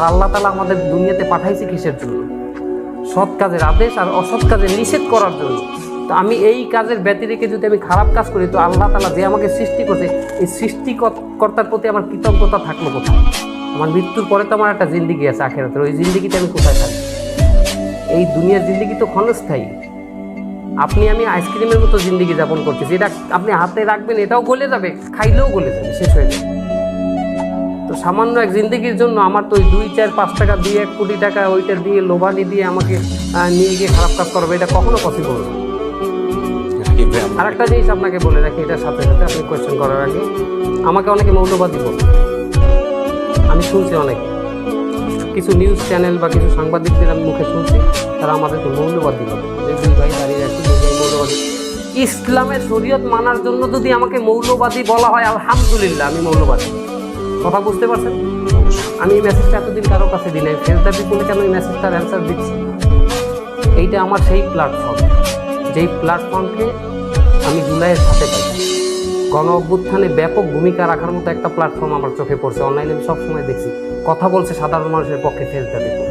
আর আল্লাহ তাআলা আমাদের দুনিয়াতে পাঠাইছে কিসের জন্য? সৎ কাজের আদেশ আর অসৎ কাজের নিষেধ করার জন্য। তো আমি এই কাজের ব্যতি রেখে যদি আমি খারাপ কাজ করি, তো আল্লাহ তাআলা যে আমাকে সৃষ্টি করছে, এই সৃষ্টিকর্তার প্রতি আমার কৃতজ্ঞতা থাকলো কোথায়? আমার মৃত্যুর পরে তো আমার একটা জিন্দেগি আছে আখিরাতের, ওই জিন্দেগিতে আমি কোথায় থাকি? এই দুনিয়ার জিন্দেগি তো ক্ষণস্থায়ী। আপনি আমি আইসক্রিমের মতো জিন্দেগি যাপন করতেছি, এটা আপনি হাতে রাখবেন এটাও গলে যাবে, খাইলেও গলে যাবে, শেষ হয়ে যাবে। তো সামান্য এক জিন্দেগির জন্য আমার তো ওই 2, 4, 5 টাকা দিয়ে 1 কোটি টাকা ওইটা দিয়ে লোভানি দিয়ে আমাকে নিয়ে গিয়ে খারাপ কাজ করবে, এটা কখনো পসিবল না। আর একটা জিনিস আপনাকে বলে রাখি, এটার সাথে সাথে আপনি কোয়েশ্চেন করার আগে, আমাকে অনেকে মৌলবাদী বলে, আমি শুনছি অনেকে, কিছু নিউজ চ্যানেল বা কিছু সাংবাদিকদের আমি মুখে শুনছি, তারা আমাদেরকে মৌলবাদী বলে, যে 2 ভাই দাঁড়িয়ে আছে, 2 ভাই মৌলবাদী। ইসলামের শরীয়ত মানার জন্য যদি আমাকে মৌলবাদী বলা হয়, আলহামদুলিল্লাহ আমি মৌলবাদী। কথা বুঝতে পারছেন? আমি এই মেসেজটা এতদিন কারো কাছে দিই নাই, ফেসদা পিপুলে কেন এই মেসেজটার অ্যান্সার দিচ্ছি? এইটা আমার সেই প্ল্যাটফর্ম, যেই প্ল্যাটফর্মকে আমি জুলাইয়ের সাথে পাই। গণ অভ্যুত্থানে ব্যাপক ভূমিকা রাখার মতো একটা প্ল্যাটফর্ম আমার চোখে পড়ছে, অনলাইনে আমি সবসময় দেখছি, কথা বলছে সাধারণ মানুষের পক্ষে ফেসদা পিপুল।